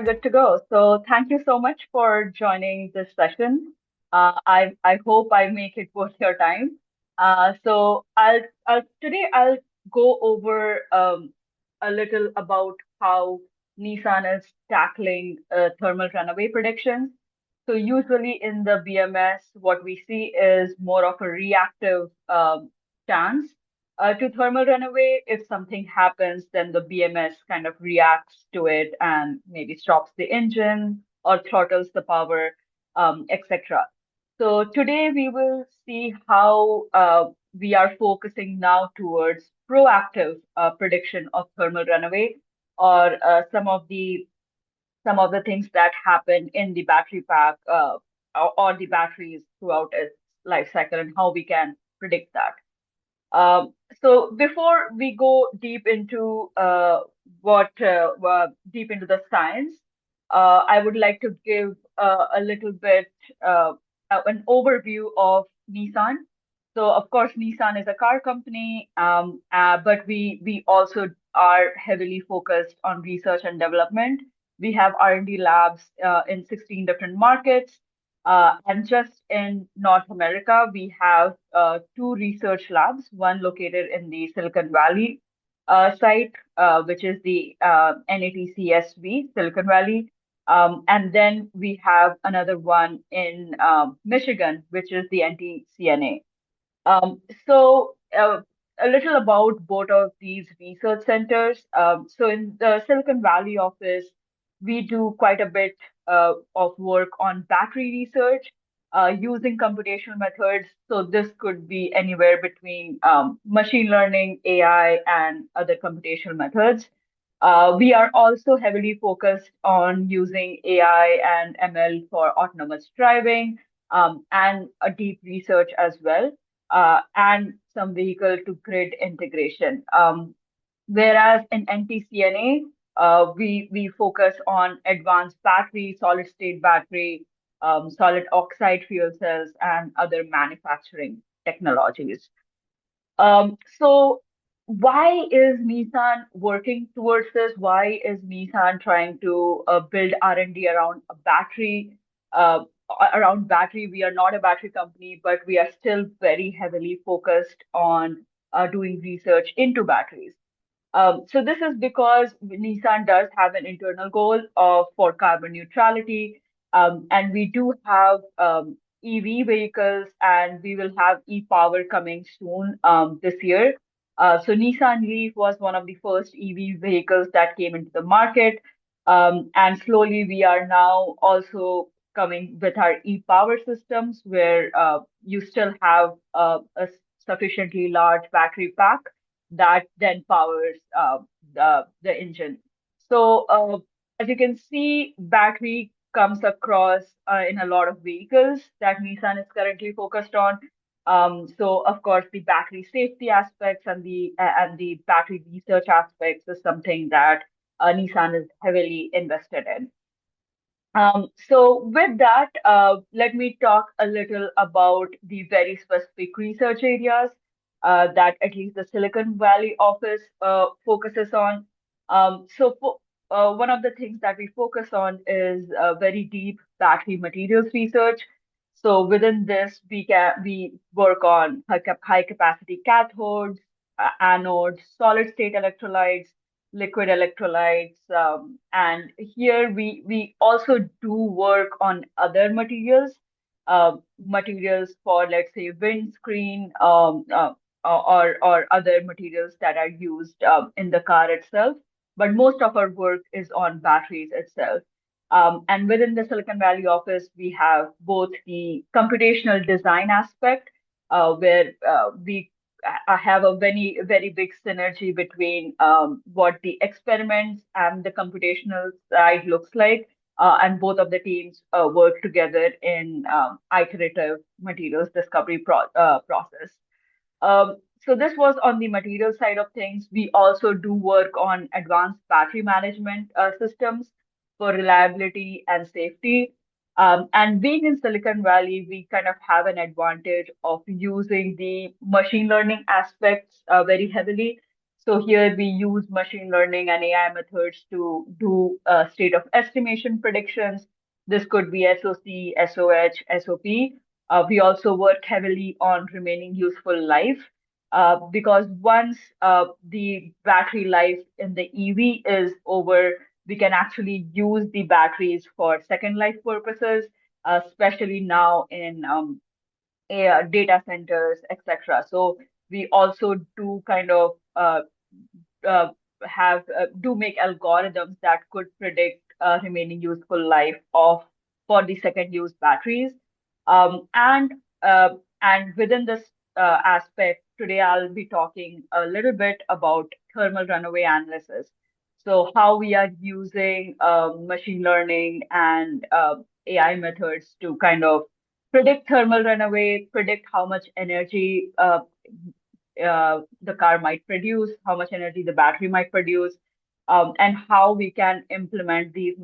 good to go. So thank you so much for joining this session. I hope I make it worth your time. So today I'll go over a little about how Nissan is tackling thermal runaway predictions. So usually in the BMS, what we see is more of a reactive stance to thermal runaway. If something happens, then the BMS kind of reacts to it and maybe stops the engine or throttles the power, etc. So today we will see how we are focusing now towards proactive prediction of thermal runaway or some of the things that happen in the battery pack or the batteries throughout its life cycle and how we can predict that. Um, so before we go what deep into the science, I would like to give a little bit an overview of Nissan. So of course, Nissan is a car company, but we also are heavily focused on research and development. We have R&D labs in 16 different markets. And just in North America, we have two research labs, one located in the Silicon Valley site, which is the NATCSV, Silicon Valley. And then we have another one in Michigan, which is the NTCNA. So, a little about both of these research centers. So, in the Silicon Valley office, we do quite a bit of work on battery research using computational methods. So, this could be anywhere between machine learning, AI, and other computational methods. We are also heavily focused on using AI and ML for autonomous driving and a deep research as well, and some vehicle to grid integration. Whereas in NTCNA, we focus on advanced battery, solid state battery, solid oxide fuel cells, and other manufacturing technologies. So why is Nissan working towards this? Why is Nissan trying to build R&D around a battery? Around battery, we are not a battery company, but we are still very heavily focused on doing research into batteries. So this is because Nissan does have an internal goal of for carbon neutrality, and we do have EV vehicles, and we will have e-power coming soon this year. So Nissan Leaf was one of the first EV vehicles that came into the market, and slowly we are now also coming with our e-power systems, where you still have a sufficiently large battery pack that then powers the engine. So as you can see, battery comes across in a lot of vehicles that Nissan is currently focused on. So of course, the battery safety aspects and the battery research aspects is something that Nissan is heavily invested in. So with that, let me talk a little about the very specific research areas that at least the Silicon Valley office focuses on. One of the things that we focus on is very deep battery materials research. So within this, we work on high capacity cathodes, anodes, solid state electrolytes, liquid electrolytes, and here we also do work on other materials for, let's say, windscreen, or other materials that are used in the car itself. But most of our work is on batteries itself. And within the Silicon Valley office, we have both the computational design aspect, where we have a very big synergy between what the experiments and the computational side looks like, and both of the teams work together in iterative materials discovery process. So this was on the material side of things. We also do work on advanced battery management systems for reliability and safety. And being in Silicon Valley, we kind of have an advantage of using the machine learning aspects very heavily. So here we use machine learning and AI methods to do state of estimation predictions. This could be SOC, SOH, SOP. We also work heavily on remaining useful life because once the battery life in the EV is over, we can actually use the batteries for second life purposes, especially now in data centers, etc. So we also do kind of uh, have do make algorithms that could predict remaining useful life of for the second use batteries. And within this aspect, today I'll be talking a little bit about thermal runaway analysis. So how we are using machine learning and AI methods to kind of predict thermal runaway, predict how much energy the car might produce, how much energy the battery might produce, and how we can implement these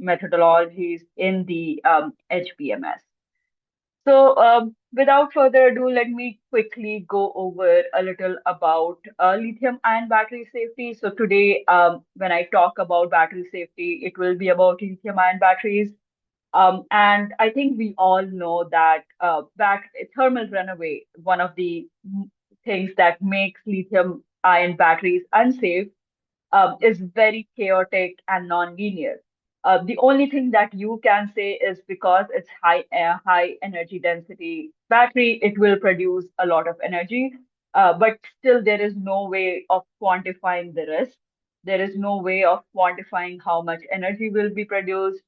methodologies in the edge BMS. So, without further ado, let me quickly go over a little about lithium-ion battery safety. So today, when I talk about battery safety, it will be about lithium-ion batteries. And I think we all know that thermal runaway, one of the things that makes lithium ion batteries unsafe, is very chaotic and non-linear. The only thing that you can say is because it's high energy density battery, it will produce a lot of energy. But still, there is no way of quantifying the risk. There is no way of quantifying how much energy will be produced.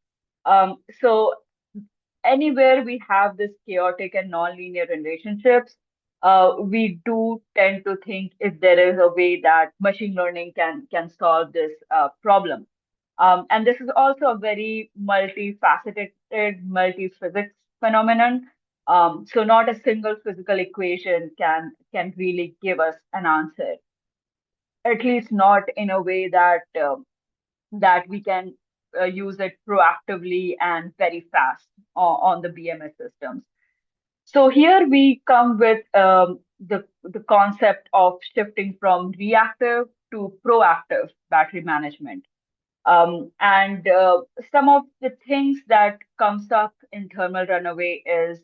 So anywhere we have this chaotic and non-linear relationships, we do tend to think if there is a way that machine learning can solve this problem. And this is also a very multifaceted, multi-physics phenomenon. So not a single physical equation can really give us an answer, at least not in a way that we can use it proactively and very fast on the BMS systems. So here we come with the concept of shifting from reactive to proactive battery management. And some of the things that comes up in thermal runaway is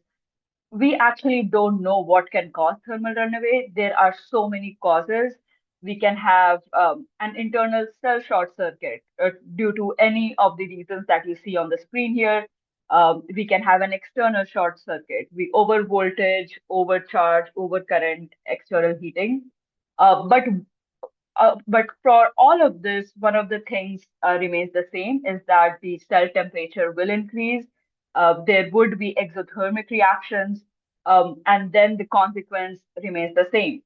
we actually don't know what can cause thermal runaway. There are so many causes. We can have an internal cell short circuit due to any of the reasons that you see on the screen here. We can have an external short circuit. We over voltage, overcharge, overcurrent, external heating. But for all of this, one of the things remains the same is that the cell temperature will increase. There would be exothermic reactions, and then the consequence remains the same.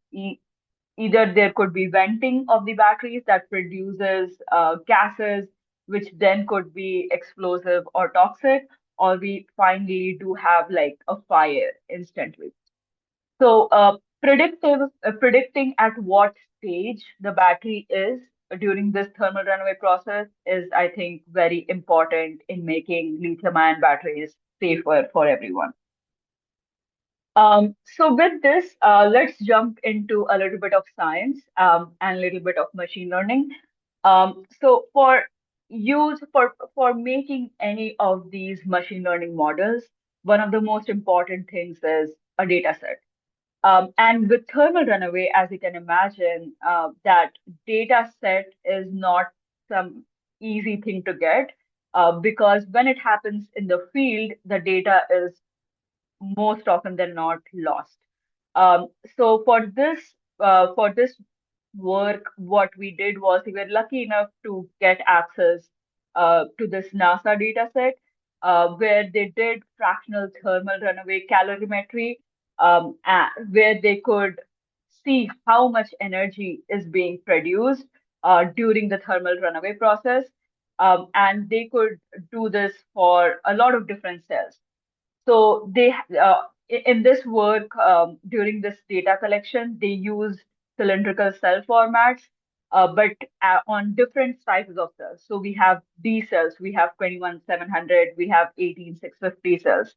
Either there could be venting of the batteries that produces gases, which then could be explosive or toxic, or we finally do have like a fire instantly. So, predicting at what stage the battery is during this thermal runaway process is, I think, very important in making lithium-ion batteries safer for everyone. So with this, let's jump into a little bit of science and a little bit of machine learning. So for making any of these machine learning models, one of the most important things is a data set. And with thermal runaway, as you can imagine, that data set is not some easy thing to get because when it happens in the field, the data is most often than not lost. So for this work, what we did was we were lucky enough to get access to this NASA data set where they did fractional thermal runaway calorimetry, where they could see how much energy is being produced during the thermal runaway process. And they could do this for a lot of different cells. So in this work, during this data collection, they used cylindrical cell formats, but on different sizes of cells. So we have D cells, we have 21,700, we have 18,650 cells.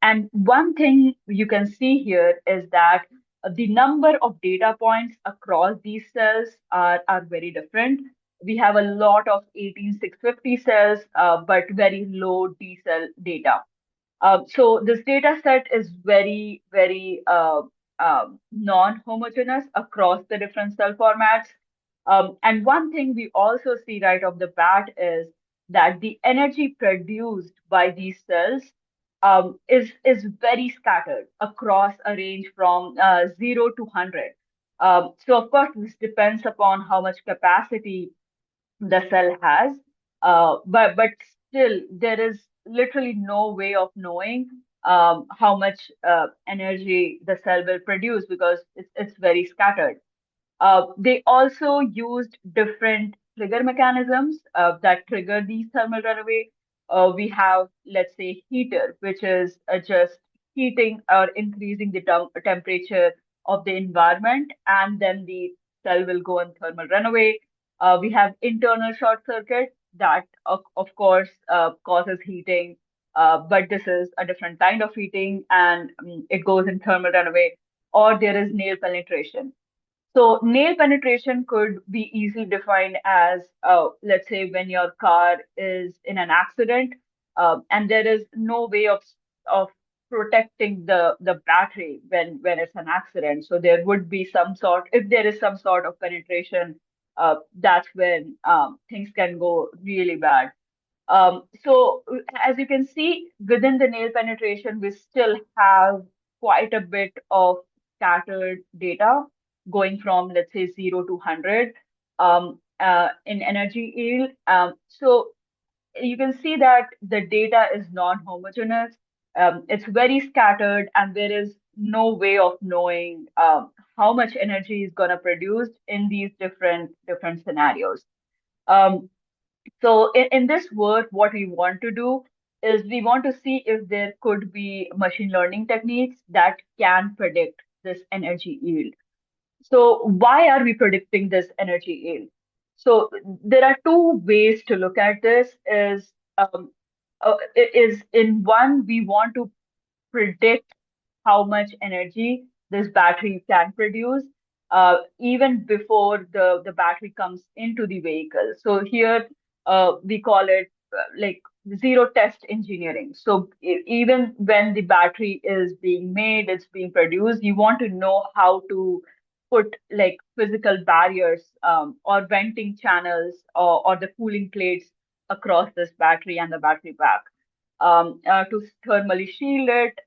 And one thing you can see here is that The number of data points across these cells are very different. We have a lot of 18650 cells, but very low D cell data. So this data set is very, very non-homogeneous across the different cell formats. And one thing we also see right off the bat is that the energy produced by these cells is very scattered across a range from 0 to 100. So of course, this depends upon how much capacity the cell has. But still, there is literally no way of knowing how much energy the cell will produce because it's very scattered. They also used different trigger mechanisms that trigger these thermal runaway. We have, let's say, heater, which is just heating or increasing the temperature of the environment, and then the cell will go in thermal runaway. We have internal short circuit that, of course, causes heating, but this is a different kind of heating, and it goes in thermal runaway. Or there is nail penetration. So nail penetration could be easily defined as, let's say, when your car is in an accident, and there is no way of protecting the battery when it's an accident. So there would be some sort, if there is some sort of penetration, that's when things can go really bad. So as you can see, within the nail penetration, we still have quite a bit of scattered data going from, let's say, 0 to 100 in energy yield. So you can see that the data is non-homogeneous. It's very scattered, and there is no way of knowing how much energy is going to produce in these different scenarios. Um, so in this work, what we want to do is we want to see if there could be machine learning techniques that can predict this energy yield. So why are we predicting this energy yield? So there are two ways to look at this. Is in one, we want to predict how much energy this battery can produce even before the battery comes into the vehicle. So here we call it like zero test engineering. So even when the battery is being made, it's being produced, you want to know how to put like physical barriers or venting channels or the cooling plates across this battery and the battery pack to thermally shield it,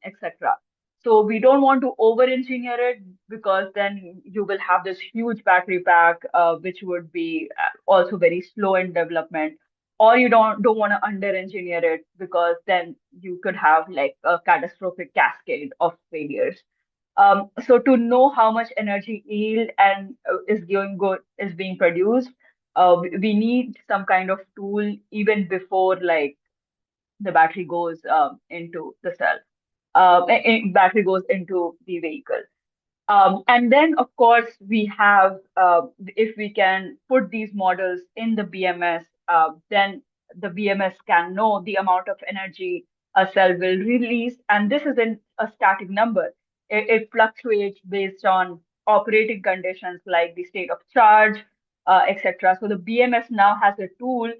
etc. So we don't want to over-engineer it because then you will have this huge battery pack, which would be also very slow in development. Or you don't want to under-engineer it because then you could have like a catastrophic cascade of failures. So to know how much energy yield and is being produced, we need some kind of tool even before like the battery goes into the cell. Battery goes into the vehicle. And then, of course, we have, if we can put these models in the BMS, then the BMS can know the amount of energy a cell will release. And this isn't a static number. It fluctuates based on operating conditions like the state of charge, etc. So the BMS now has a tool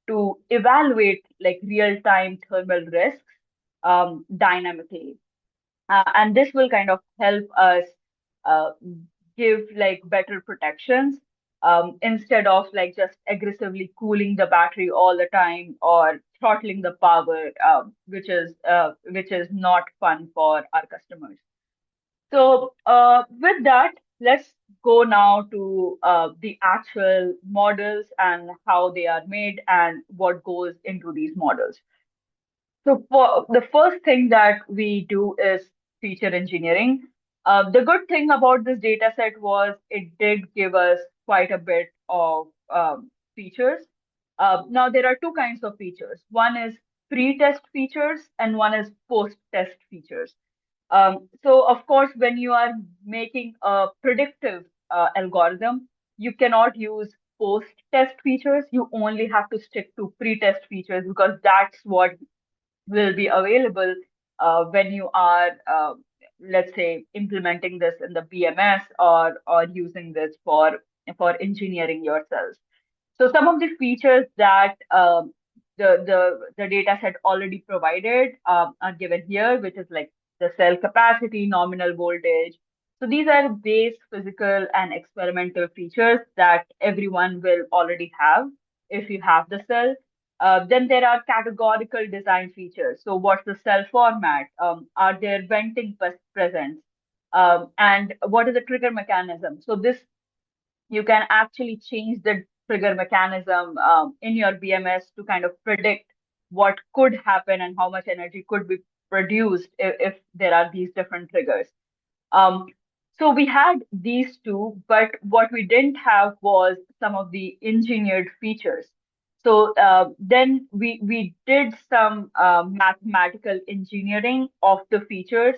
to evaluate like real-time thermal risks dynamically. And this will kind of help us uh, give like better protections instead of like just aggressively cooling the battery all the time or throttling the power, which is not fun for our customers. So with that, let's go now to the actual models and how they are made and what goes into these models. So for the first thing that we do is feature engineering. The good thing about this data set was it did give us quite a bit of features. Now there are two kinds of features. One is pre-test features and one is post-test features. So of course, when you are making a predictive algorithm, you cannot use post-test features. You only have to stick to pre-test features because that's what will be available when you are let's say, implementing this in the BMS or using this for engineering your cells. So some of the features that the data set already provided are given here, which is like the cell capacity, nominal voltage. So these are base physical and experimental features that everyone will already have if you have the cell. Then there are categorical design features. So what's the cell format? Are there venting present? And what is the trigger mechanism? So this you can actually change the trigger mechanism in your BMS to kind of predict what could happen and how much energy could be produced if there are these different triggers. Um, so we had these two, but what we didn't have was some of the engineered features. So then we did some mathematical engineering of the features,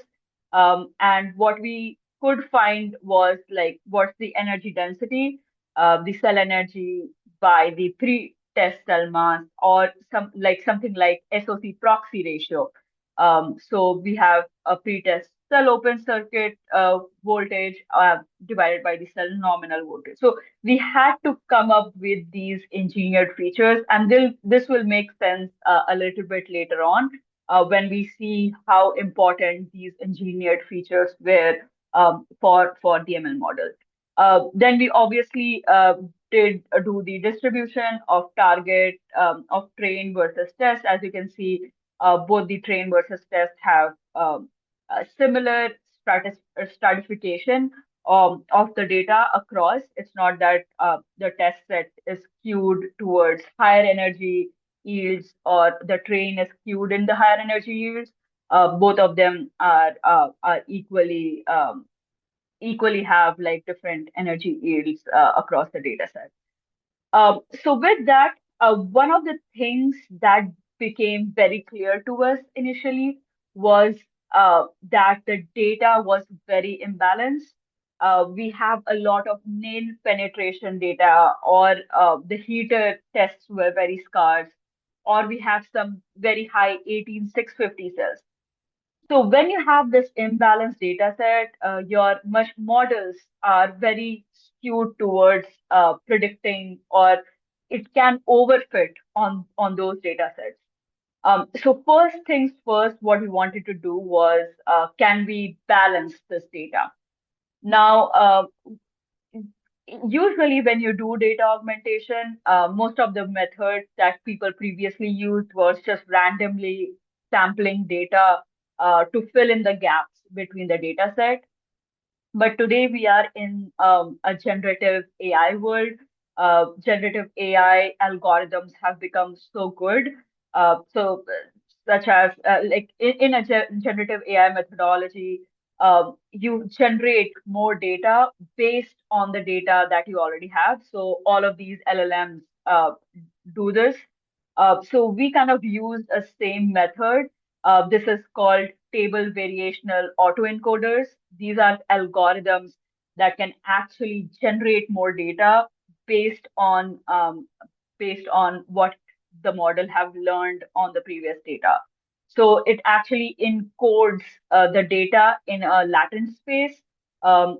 and what we could find was like what's the energy density, the cell energy by the pre-test cell mass, or something like SOC proxy ratio. So we have a pretest cell open circuit voltage divided by the cell nominal voltage. So we had to come up with these engineered features, and this will make sense a little bit later on when we see how important these engineered features were for DML model. Then we obviously did do the distribution of target of train versus test. As you can see, both the train versus test have a similar stratification of the data across. It's not that the test set is skewed towards higher energy yields or the train is skewed in the higher energy yields. Both of them are equally have like different energy yields across the data set. So with that, one of the things that became very clear to us initially was that the data was very imbalanced. We have a lot of nil penetration data, or the heater tests were very scarce, or we have some very high 18650 cells. So when you have this imbalanced data set, your much models are very skewed towards predicting, or it can overfit on those data sets. So first things first, what we wanted to do was, can we balance this data? Now, usually when you do data augmentation, most of the methods that people previously used was just randomly sampling data to fill in the gaps between the data set. But today we are in a generative AI world. Generative AI algorithms have become so good. Such as like in a generative AI methodology, you generate more data based on the data that you already have. So all of these LLMs do this. So we kind of use a same method. This is called table variational autoencoders. These are algorithms that can actually generate more data based on what the model have learned on the previous data. So it actually encodes the data in a latent space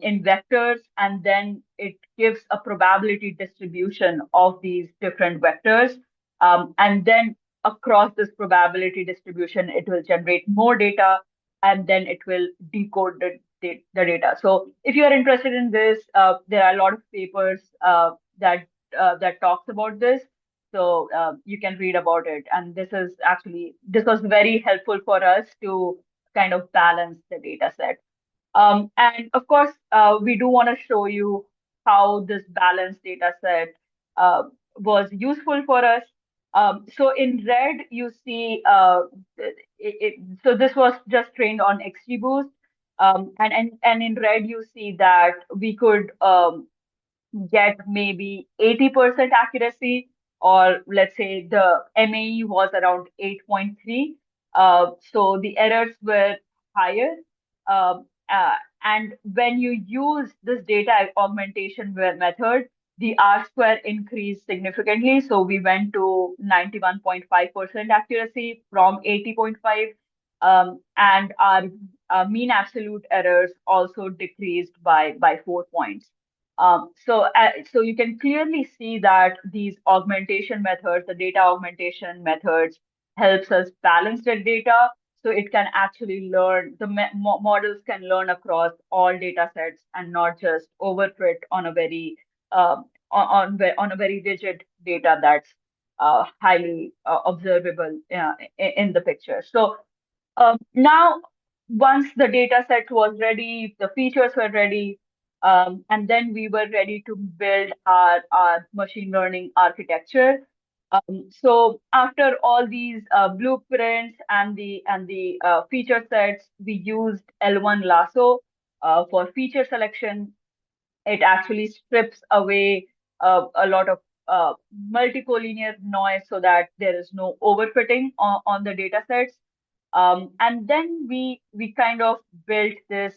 in vectors, and then it gives a probability distribution of these different vectors. And then across this probability distribution, it will generate more data, and then it will decode the data. So if you are interested in this, there are a lot of papers that talks about this. So you can read about it. And this was very helpful for us to kind of balance the data set. And of course, we do want to show you how this balanced data set uh, was useful for us. So in red, you see, so this was just trained on XGBoost. And in red, you see that we could get maybe 80% accuracy, or let's say the MAE was around 8.3. So the errors were higher. Um, uh, and when you use this data augmentation method, the R square increased significantly. So we went to 91.5% accuracy from 80.5. And our mean absolute errors also decreased by 4 points. So you can clearly see that these augmentation methods, the data augmentation methods, helps us balance the data, so it can actually learn. The models can learn across all data sets and not just overfit on a very on a very rigid data that's highly observable in the picture. So now, once the data set was ready, the features were ready, and then we were ready to build our machine learning architecture. So after all these blueprints and the feature sets, we used L1 Lasso for feature selection. It actually strips away a lot of multicollinear noise so that there is no overfitting on the data sets. And then we kind of built this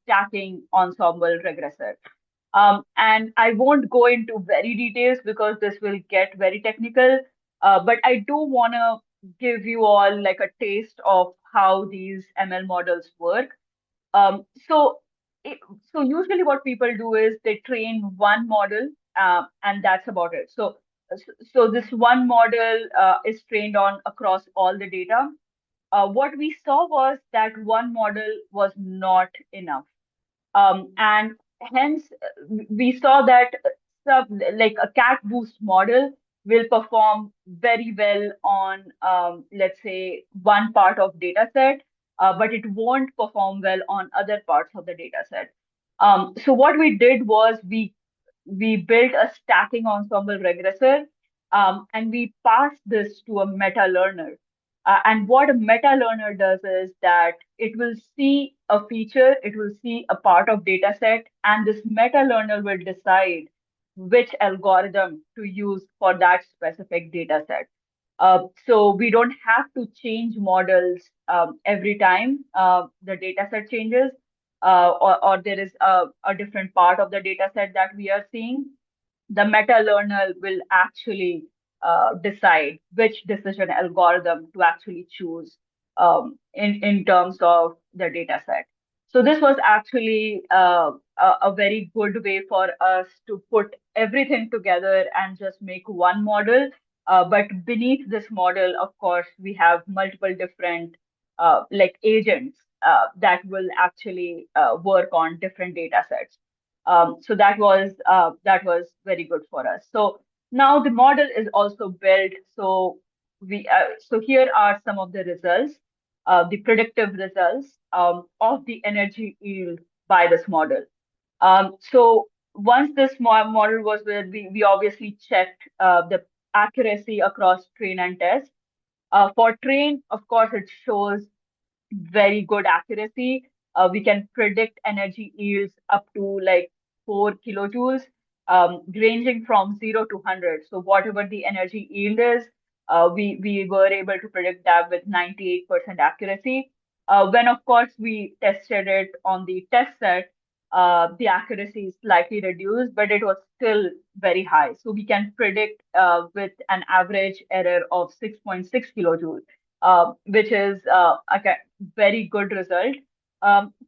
stacking ensemble regressor. And I won't go into very details because this will get very technical. But I do want to give you all like a taste of how these ML models work. Um, so, it, so usually what people do is they train one model, and that's about it. So this one model is trained on across all the data. What we saw was that one model was not enough, and hence we saw that like a cat boost model will perform very well on let's say one part of data set, but it won't perform well on other parts of the data set. So what we did was we built a stacking ensemble regressor, and we passed this to a meta learner. And what a meta learner does is that it will see a feature, it will see a part of data set, and this meta learner will decide which algorithm to use for that specific data set. So we don't have to change models every time the data set changes, or there is a different part of the data set that we are seeing. The meta learner will actually decide which decision algorithm to actually choose in terms of the data set. So this was actually a very good way for us to put everything together and just make one model. But beneath this model, of course, we have multiple different like agents that will actually work on different data sets. So that was very good for us. So now the model is also built. So here are some of the results, the predictive results of the energy yield by this model. So once this model was built, we obviously checked the accuracy across train and test. For train, of course, it shows very good accuracy. We can predict energy yields up to like 4 kilojoules, ranging from 0 to 100. So whatever the energy yield is, we were able to predict that with 98% accuracy. When of course we tested it on the test set, the accuracy is slightly reduced, but it was still very high. So we can predict with an average error of 6.6 kilojoules, which is a very good result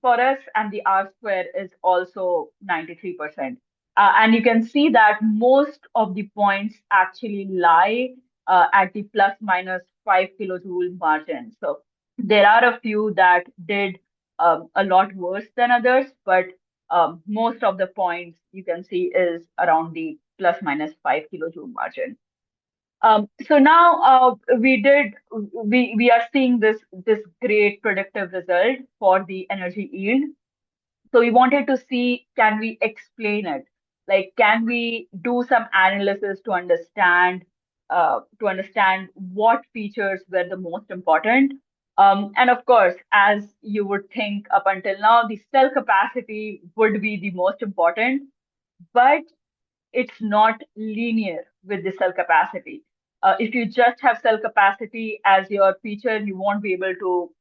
for us. And the R square is also 93%. And you can see that most of the points actually lie at the plus minus 5 kilojoule margin. So there are a few that did a lot worse than others, but most of the points you can see is around the plus minus 5 kilojoule margin. So now we are seeing this great predictive result for the energy yield. So we wanted to see, can we explain it? Like, can we do some analysis to understand what features were the most important? And of course, as you would think up until now, the cell capacity would be the most important, but it's not linear with the cell capacity. If you just have cell capacity as your feature, you won't be able to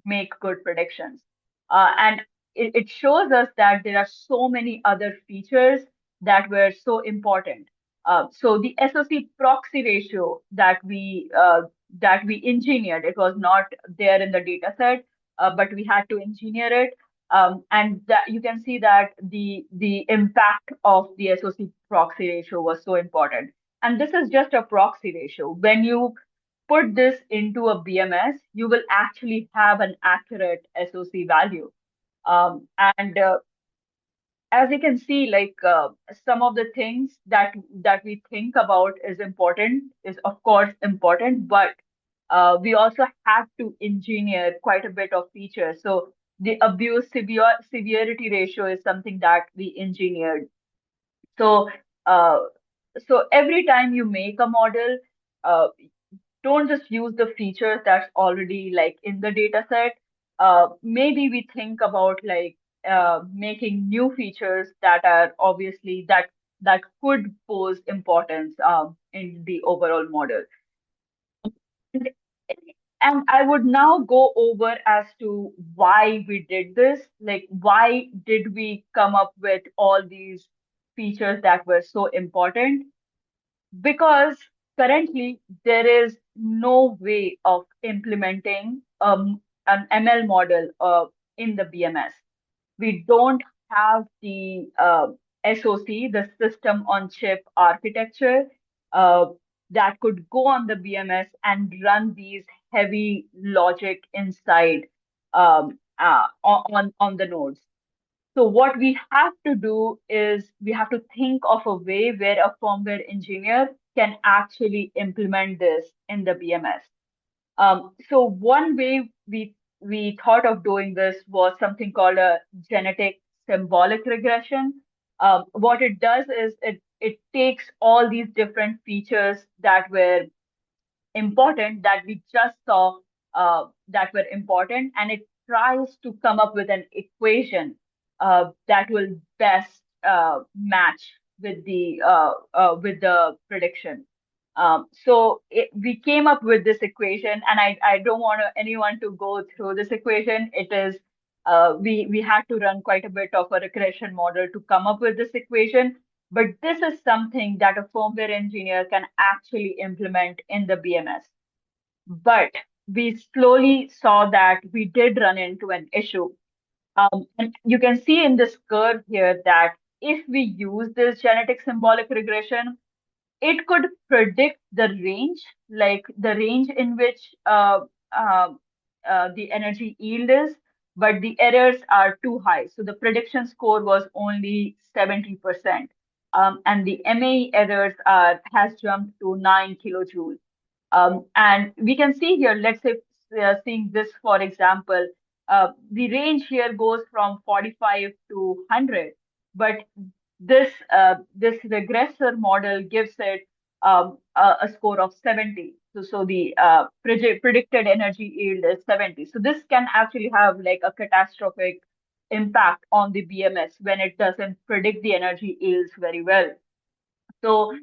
make good predictions. And it shows us that there are so many other features that were so important. So the SOC proxy ratio that we engineered, it was not there in the data set. but we had to engineer it. And that you can see that the impact of the SOC proxy ratio was so important. And this is just a proxy ratio. When you put this into a BMS, you will actually have an accurate SOC value. And as you can see, like some of the things that we think about is important, is of course important, but we also have to engineer quite a bit of features. So the severity ratio is something that we engineered. So uh, so every time you make a model, uh, don't just use the features that's already like in the data set. Maybe we think about like making new features that are obviously that could pose importance in the overall model. And, and I would now go over as to why we did this. Like, why did we come up with all these features that were so important? Because currently there is no way of implementing an ML model in the BMS. We don't have the SoC, the system on chip architecture, uh, that could go on the BMS and run these heavy logic inside on the nodes. So what we have to do is we have to think of a way where a firmware engineer can actually implement this in the BMS. So one way we thought of doing this was something called a genetic symbolic regression. What it does is it takes all these different features that were important that we just saw that were important, and it tries to come up with an equation that will best match with the prediction. We came up with this equation, and I don't want anyone to go through this equation. It is we had to run quite a bit of a regression model to come up with this equation, but this is something that a firmware engineer can actually implement in the BMS. But we slowly saw that we did run into an issue. And you can see in this curve here that if we use this genetic symbolic regression, it could predict the range, like the range in which uh, the energy yield is, but the errors are too high. So the prediction score was only 70%. And the MAE errors has jumped to 9 kilojoules. And we can see here, let's say, seeing this, for example, the range here goes from 45 to 100, but this regressor model gives it a score of 70. So the predicted energy yield is 70. So this can actually have like a catastrophic impact on the BMS when it doesn't predict the energy yields very well. So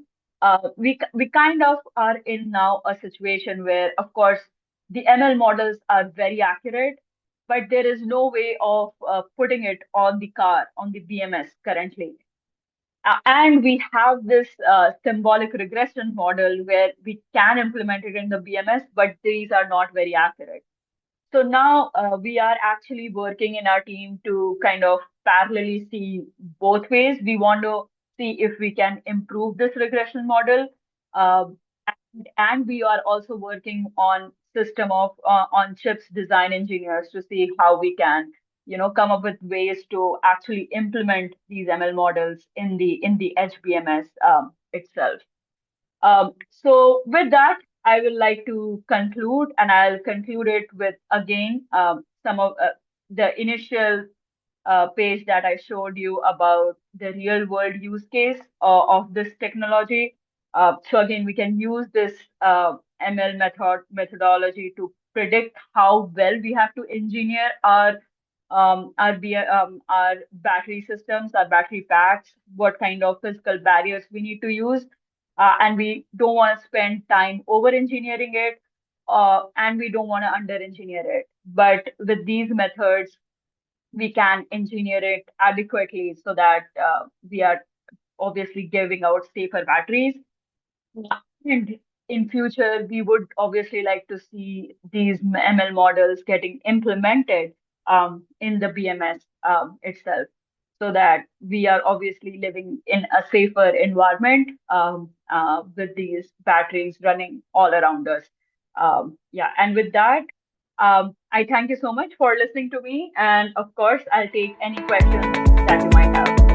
we kind of are in now a situation where, of course, the ML models are very accurate, but there is no way of putting it on the car, on the BMS currently. And we have this symbolic regression model where we can implement it in the BMS, but these are not very accurate. So now we are actually working in our team to kind of parallelly see both ways. We want to see if we can improve this regression model, uh, and we are also working on system of on chips design engineers to see how we can, come up with ways to actually implement these ML models in the HBMS itself. So with that, I will like to conclude, and I'll conclude it with again some of the initial page that I showed you about the real world use case of this technology. So again, we can use this ML methodology to predict how well we have to engineer our battery systems, our battery packs, what kind of physical barriers we need to use, and we don't want to spend time over engineering it, and we don't want to under engineer it. But with these methods, we can engineer it adequately so that we are obviously giving out safer batteries. And in future, we would obviously like to see these ML models getting implemented in the BMS itself, so that we are obviously living in a safer environment with these batteries running all around us. Yeah, and with that, I thank you so much for listening to me, and of course, I'll take any questions that you might have.